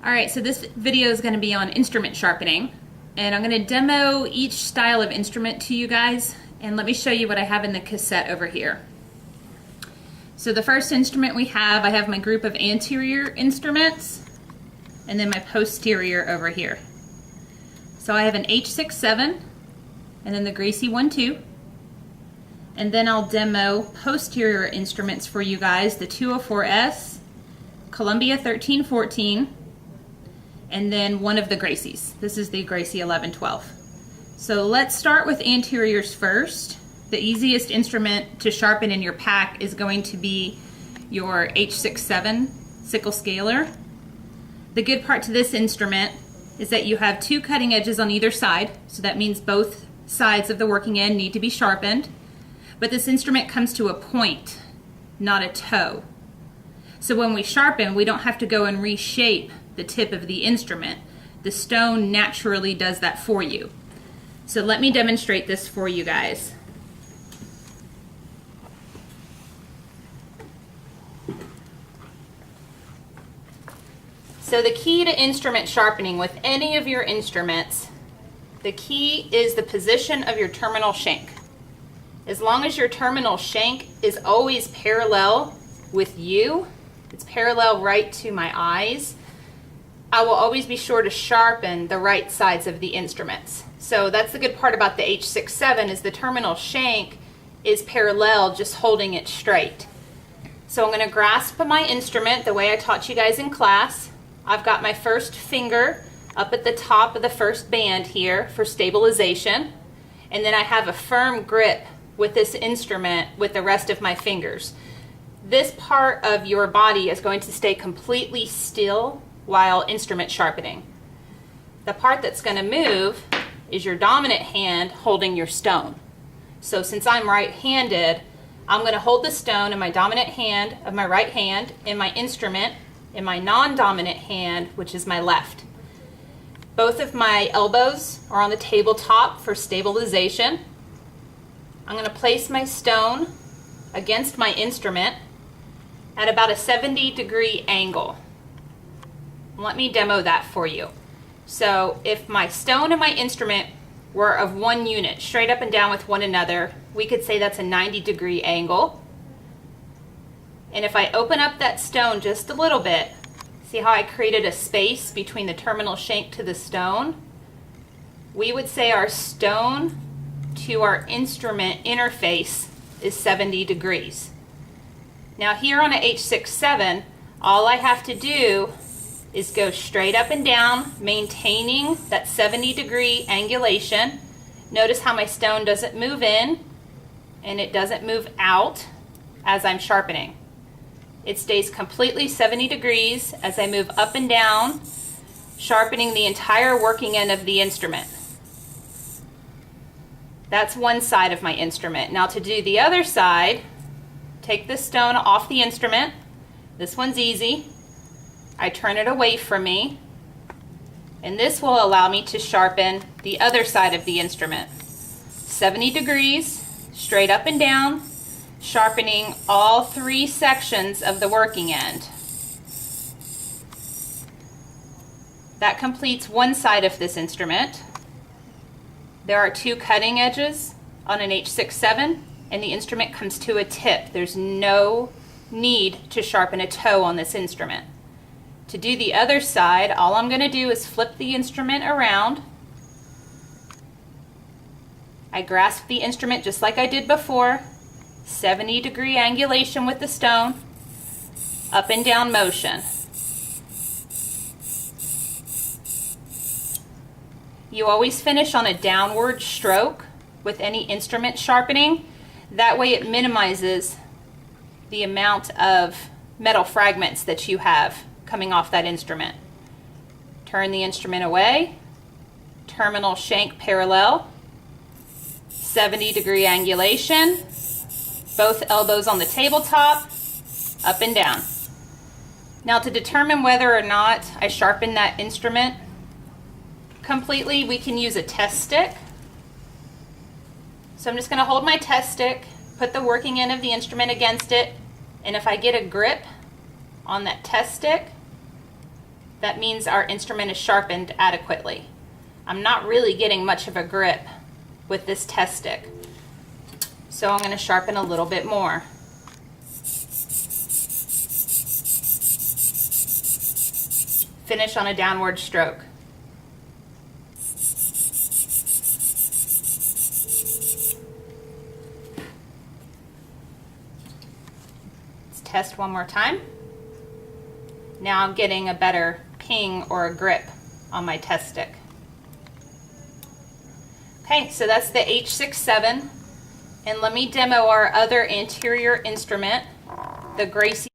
Alright, so this video is going to be on instrument sharpening, and I'm going to demo each style of instrument to you guys, and let me show you what I have in the cassette over here. So the first instrument I have my group of anterior instruments, and then my posterior over here. So I have an H67, and then the Gracie 1-2, and then I'll demo posterior instruments for you guys, the 204S, Columbia 1314, and then one of the Gracies. This is the Gracie 1112. So let's start with anteriors first. The easiest instrument to sharpen in your pack is going to be your H67 sickle scaler. The good part to this instrument is that you have two cutting edges on either side, so that means both sides of the working end need to be sharpened. But this instrument comes to a point, not a toe. So when we sharpen, we don't have to go and reshape the tip of the instrument. The stone naturally does that for you. So let me demonstrate this for you guys. So the key to instrument sharpening with any of your instruments, the key is the position of your terminal shank. As long as your terminal shank is always parallel with you, it's parallel right to my eyes, I will always be sure to sharpen the right sides of the instruments. So that's the good part about the H67 is the terminal shank is parallel, just holding it straight. So I'm going to grasp my instrument the way I taught you guys in class. I've got my first finger up at the top of the first band here for stabilization, and then I have a firm grip with this instrument with the rest of my fingers. This part of your body is going to stay completely still while instrument sharpening. The part that's going to move is your dominant hand holding your stone. So since I'm right-handed, I'm going to hold the stone in my dominant hand of my right hand, in my instrument in my non-dominant hand, which is my left. Both of my elbows are on the tabletop for stabilization. I'm going to place my stone against my instrument at about a 70-degree angle. Let me demo that for you. So if my stone and my instrument were of one unit, straight up and down with one another, we could say that's a 90-degree angle. And if I open up that stone just a little bit, see how I created a space between the terminal shank to the stone? We would say our stone to our instrument interface is 70 degrees. Now here on a H67, all I have to do is go straight up and down, maintaining that 70-degree angulation. Notice how my stone doesn't move in and it doesn't move out as I'm sharpening. It stays completely 70 degrees as I move up and down, sharpening the entire working end of the instrument. That's one side of my instrument. Now to do the other side, take the stone off the instrument. This one's easy. I turn it away from me, and this will allow me to sharpen the other side of the instrument. 70 degrees, straight up and down, sharpening all three sections of the working end. That completes one side of this instrument. There are two cutting edges on an H67, and the instrument comes to a tip. There's no need to sharpen a toe on this instrument. To do the other side, all I'm going to do is flip the instrument around. I grasp the instrument just like I did before, 70-degree angulation with the stone, up and down motion. You always finish on a downward stroke with any instrument sharpening. That way it minimizes the amount of metal fragments that you have coming off that instrument. Turn the instrument away, terminal shank parallel, 70-degree angulation, both elbows on the tabletop, up and down. Now to determine whether or not I sharpen that instrument completely, we can use a test stick. So I'm just going to hold my test stick, put the working end of the instrument against it, and if I get a grip on that test stick, that means our instrument is sharpened adequately. I'm not really getting much of a grip with this test stick, so I'm going to sharpen a little bit more. Finish on a downward stroke. Let's test one more time. Now I'm getting a better ping or a grip on my test stick. Okay, so that's the H67, and let me demo our other anterior instrument, the Gracie